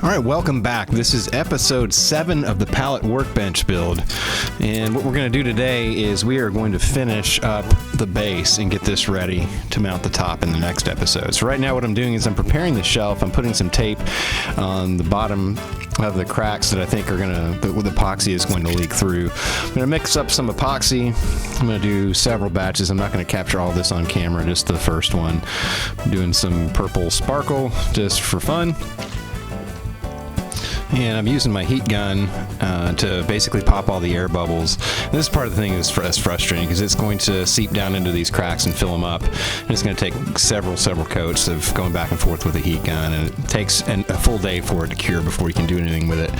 All right, welcome back. This is episode 7 of the Pallet Workbench build. And what we're going to do today is we are going to finish up the base and get this ready to mount the top in the next episode. So right now what I'm doing is I'm preparing the shelf. I'm putting some tape on the bottom of the cracks that I think are the epoxy is going to leak through. I'm going to mix up some epoxy. I'm going to do several batches. I'm not going to capture all this on camera, just the first one. I'm doing some purple sparkle just for fun. And I'm using my heat gun to basically pop all the air bubbles. And this is part of the thing that's frustrating because it's going to seep down into these cracks and fill them up. And it's going to take several coats of going back and forth with the heat gun, and it takes a full day for it to cure before you can do anything with it.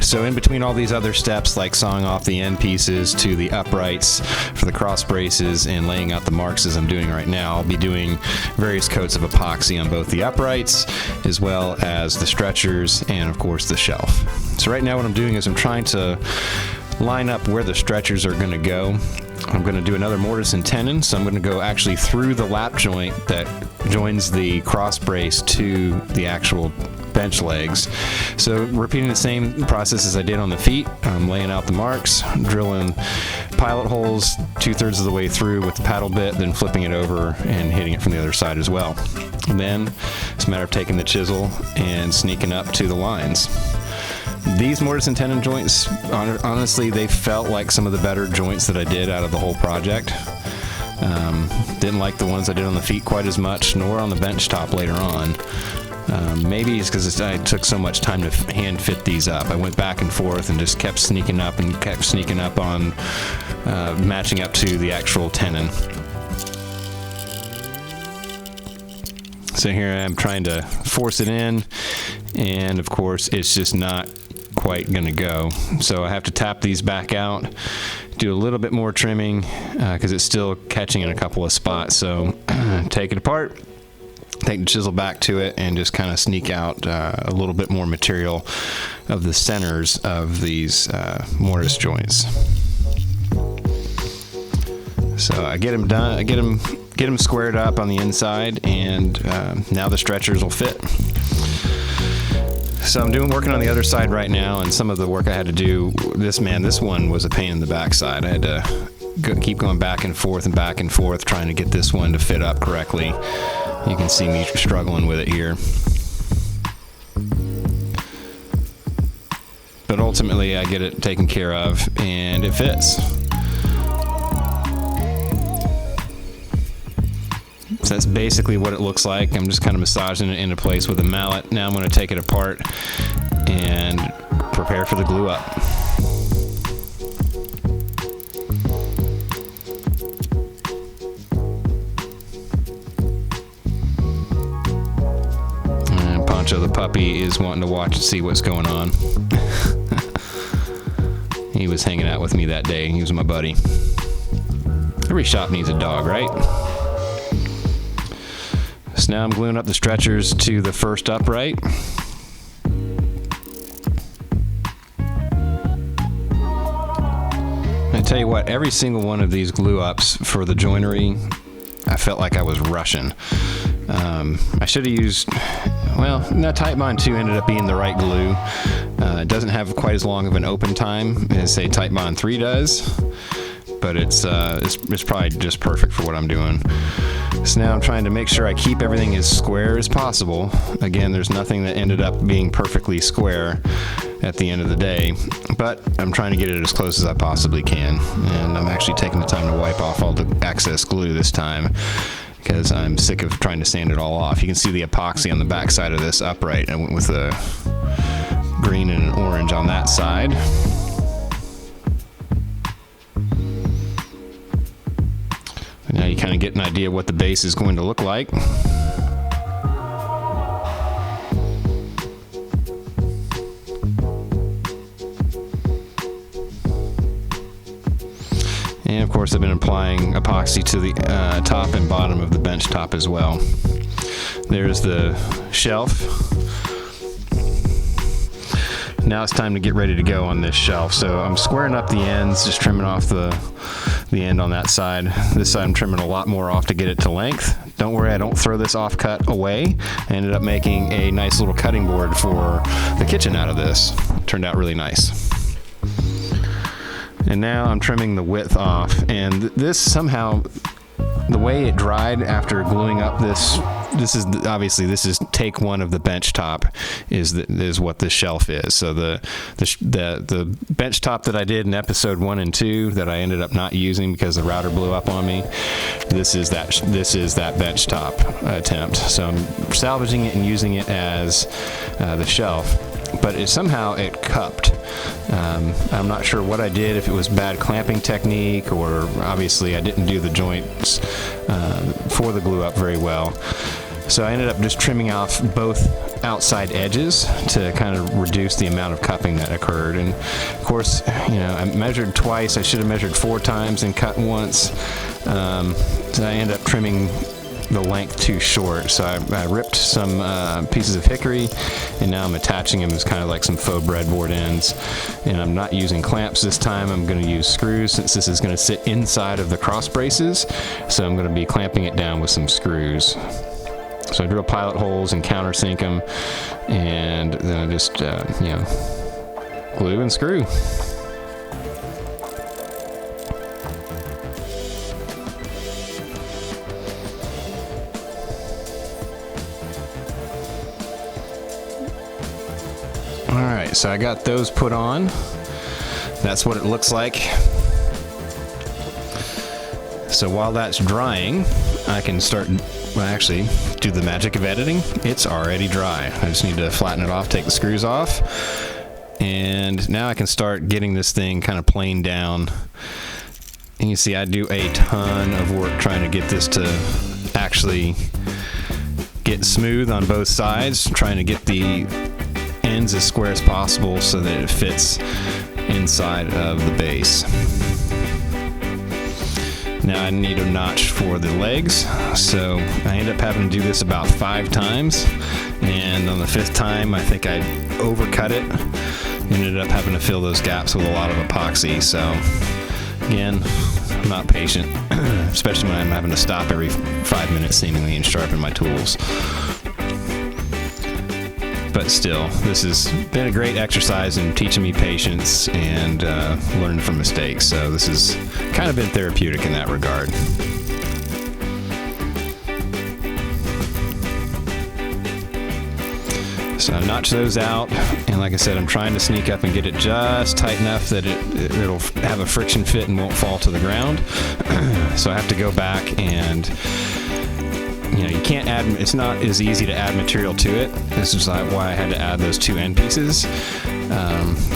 So in between all these other steps, like sawing off the end pieces to the uprights for the cross braces and laying out the marks as I'm doing right now, I'll be doing various coats of epoxy on both the uprights as well as the stretchers and of course the shelf. So right now what I'm doing is I'm trying to line up where the stretchers are going to go. I'm going to do another mortise and tenon, so I'm going to go actually through the lap joint that joins the cross brace to the actual bench legs. So repeating the same process as I did on the feet. I'm laying out the marks, drilling pilot holes 2/3 of the way through with the paddle bit, then flipping it over and hitting it from the other side as well. And then it's a matter of taking the chisel and sneaking up to the lines. These mortise and tenon joints, honestly, they felt like some of the better joints that I did out of the whole project. Didn't like the ones I did on the feet quite as much, nor on the bench top later on. Maybe it's because I took so much time to hand fit these up. I went back and forth and just kept sneaking up on matching up to the actual tenon. So here I am trying to force it in, and of course it's just not quite going to go. So I have to tap these back out, do a little bit more trimming because it's still catching in a couple of spots. So take it apart, take the chisel back to it, and just kind of sneak out a little bit more material of the centers of these mortise joints. So I get them done, I get them squared up on the inside, and now the stretchers will fit. So I'm working on the other side right now, and some of the work I had to do, this one was a pain in the backside. I had to keep going back and forth trying to get this one to fit up correctly. You can see me struggling with it here. But ultimately I get it taken care of and it fits. So that's basically what it looks like. I'm just kind of massaging it into place with a mallet. Now I'm going to take it apart and prepare for the glue up. And Pancho the puppy is wanting to watch and see what's going on. He was hanging out with me that day. He was my buddy. Every shop needs a dog, right? So now I'm gluing up the stretchers to the first upright. I tell you what, every single one of these glue ups for the joinery, I felt like I was rushing. I should have used, Type Bond 2 ended up being the right glue. It doesn't have quite as long of an open time as, say, Type Bond 3 does, but it's probably just perfect for what I'm doing. So now I'm trying to make sure I keep everything as square as possible. Again, there's nothing that ended up being perfectly square at the end of the day, but I'm trying to get it as close as I possibly can. And I'm actually taking the time to wipe off all the excess glue this time because I'm sick of trying to sand it all off. You can see the epoxy on the back side of this upright. I went with a green and an orange on that side. Now you kind of get an idea what the base is going to look like. And of course I've been applying epoxy to the top and bottom of the bench top as well. There's the shelf. Now it's time to get ready to go on this shelf. So I'm squaring up the ends, just trimming off the end on that side. This side I'm trimming a lot more off to get it to length. don't worry, I don't throw this offcut away. I ended up making a nice little cutting board for the kitchen out of this. Turned out really nice. And now I'm trimming the width off, and this somehow, the way it dried after gluing up this is obviously this is take one of the bench top is what this shelf is. So the bench top that I did in episode 1 and 2 that I ended up not using because the router blew up on me, this is that bench top attempt. So I'm salvaging it and using it as the shelf. But somehow it cupped. I'm not sure what I did, if it was bad clamping technique, or obviously I didn't do the joints for the glue up very well. So I ended up just trimming off both outside edges to kind of reduce the amount of cupping that occurred. And of course, I measured twice. I should have measured 4 times and cut once. So I ended up trimming the length too short, so I ripped some pieces of hickory, and now I'm attaching them as kind of like some faux breadboard ends. And I'm not using clamps this time. I'm going to use screws, since this is going to sit inside of the cross braces, so I'm going to be clamping it down with some screws. So I drill pilot holes and countersink them, and then I just glue and screw. Alright, so I got those put on. That's what it looks like. So while that's drying, I can start, actually do the magic of editing. It's already dry. I just need to flatten it off, take the screws off, and now I can start getting this thing kind of planed down. And you see I do a ton of work trying to get this to actually get smooth on both sides, trying to get the ends as square as possible so that it fits inside of the base. Now I need a notch for the legs, so I end up having to do this about 5 times, and on the 5th time I think I overcut it, ended up having to fill those gaps with a lot of epoxy. So again, I'm not patient, especially when I'm having to stop every 5 minutes seemingly and sharpen my tools. But still, this has been a great exercise in teaching me patience and learning from mistakes. So this has kind of been therapeutic in that regard. So I notch those out, and like I said, I'm trying to sneak up and get it just tight enough that it'll have a friction fit and won't fall to the ground. So I have to go back and you can't add, it's not as easy to add material to it. This is why I had to add those 2 end pieces.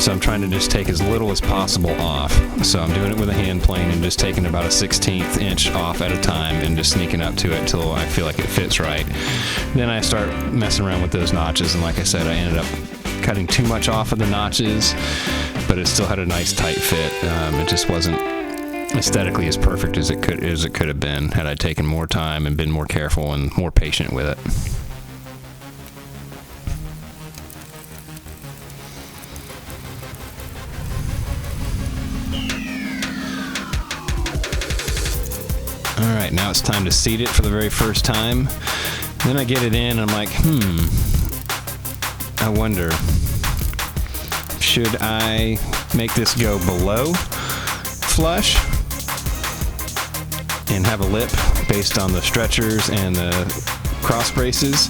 So I'm trying to just take as little as possible off. So I'm doing it with a hand plane and just taking about a 1/16 inch off at a time and just sneaking up to it until I feel like it fits right. Then I start messing around with those notches, and like I said, I ended up cutting too much off of the notches, but it still had a nice tight fit. It just wasn't aesthetically as perfect as it could have been had I taken more time and been more careful and more patient with it. Alright, now it's time to seat it for the very first time. Then I get it in and I'm like, I wonder, should I make this go below flush and have a lip based on the stretchers and the cross braces,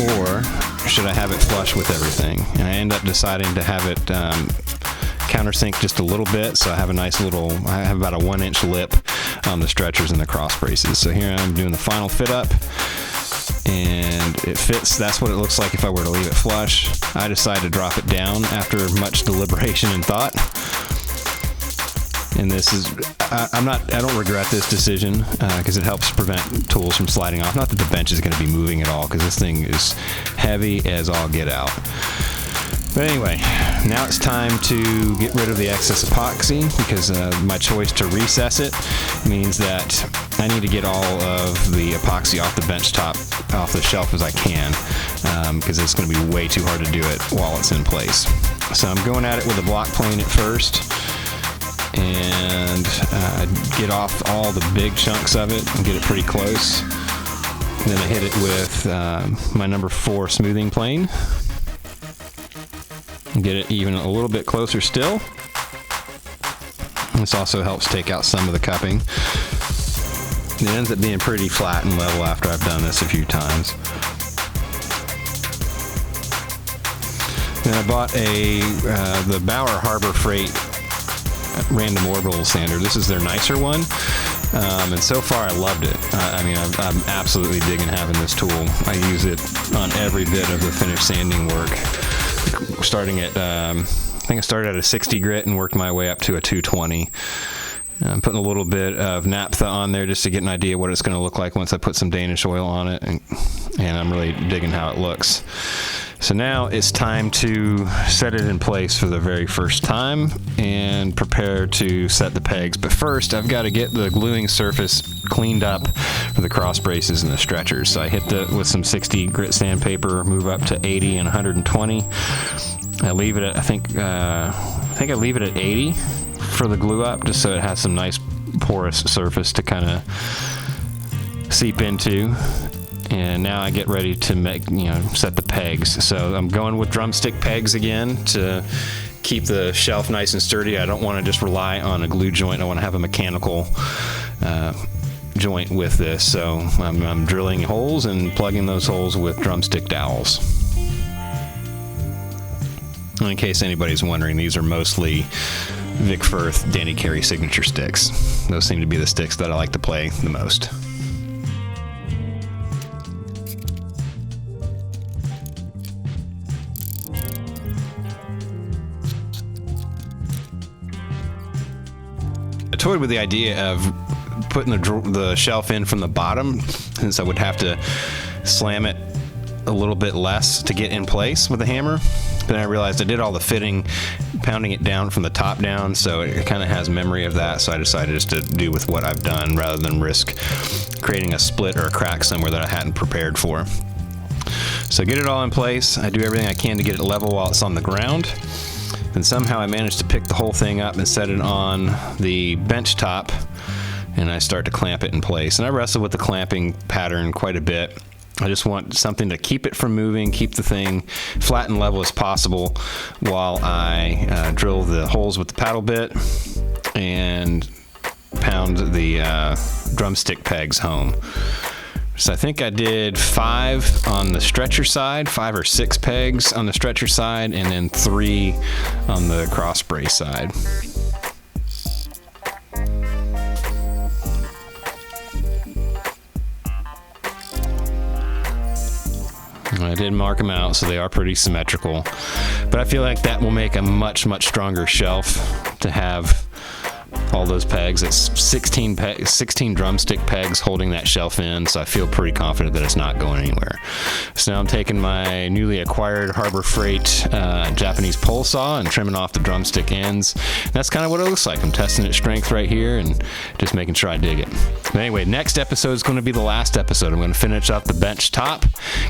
or should I have it flush with everything? And I end up deciding to have it countersink just a little bit, so I have a nice little, I have about a 1-inch lip on the stretchers and the cross braces. So here I'm doing the final fit up, and it fits. That's what it looks like if I were to leave it flush. I decided to drop it down after much deliberation and thought. And this is, I don't regret this decision because it helps prevent tools from sliding off. Not that the bench is going to be moving at all, because this thing is heavy as all get out. But anyway, now it's time to get rid of the excess epoxy, because my choice to recess it means that I need to get all of the epoxy off the bench top, off the shelf as I can, because it's going to be way too hard to do it while it's in place. So I'm going at it with a block plane at first, and get off all the big chunks of it and get it pretty close. Then I hit it with my number 4 smoothing plane. Get it even a little bit closer still. This also helps take out some of the cupping. It ends up being pretty flat and level after I've done this a few times. Then I bought the Bauer Harbor Freight random orbital sander. This is their nicer one, and so far I loved it. I mean, I'm absolutely digging having this tool. I use it on every bit of the finished sanding work. Starting at, I think I started at a 60 grit and worked my way up to a 220. I'm putting a little bit of naphtha on there just to get an idea what it's going to look like once I put some Danish oil on it, and I'm really digging how it looks. So now it's time to set it in place for the very first time and prepare to set the pegs. But first, I've got to get the gluing surface cleaned up for the cross braces and the stretchers. So I hit with some 60 grit sandpaper, move up to 80 and 120. I leave it at, I think I leave it at 80 for the glue up, just so it has some nice porous surface to kind of seep into. And now I get ready to set the pegs. So I'm going with drumstick pegs again to keep the shelf nice and sturdy. I don't want to just rely on a glue joint. I want to have a mechanical joint with this. So I'm drilling holes and plugging those holes with drumstick dowels. In case anybody's wondering, these are mostly Vic Firth Danny Carey signature sticks. Those seem to be the sticks that I like to play the most. I toyed with the idea of putting the shelf in from the bottom, since I would have to slam it a little bit less to get in place with a hammer. Then I realized I did all the fitting, pounding it down from the top down, so it kind of has memory of that. So I decided just to do with what I've done rather than risk creating a split or a crack somewhere that I hadn't prepared for. So get it all in place. I do everything I can to get it level while it's on the ground. And somehow I managed to pick the whole thing up and set it on the bench top, and I start to clamp it in place. And I wrestle with the clamping pattern quite a bit. I just want something to keep it from moving, keep the thing flat and level as possible while I drill the holes with the paddle bit and pound the drumstick pegs home. So I think I did 5 on the stretcher side, 5 or 6 pegs on the stretcher side, and then 3 on the cross brace side. I did mark them out, so they are pretty symmetrical. But I feel like that will make a much, much stronger shelf to have all those pegs. It's 16 drumstick pegs holding that shelf in, so I feel pretty confident that it's not going anywhere. So now I'm taking my newly acquired Harbor Freight Japanese pole saw and trimming off the drumstick ends. That's kind of what it looks like. I'm testing its strength right here and just making sure I dig it. But anyway, next episode is going to be the last episode. I'm going to finish up the bench top,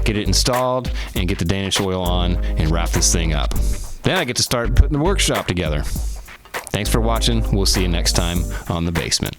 get it installed, and get the Danish oil on and wrap this thing up. Then I get to start putting the workshop together. Thanks for watching. We'll see you next time on The Basement.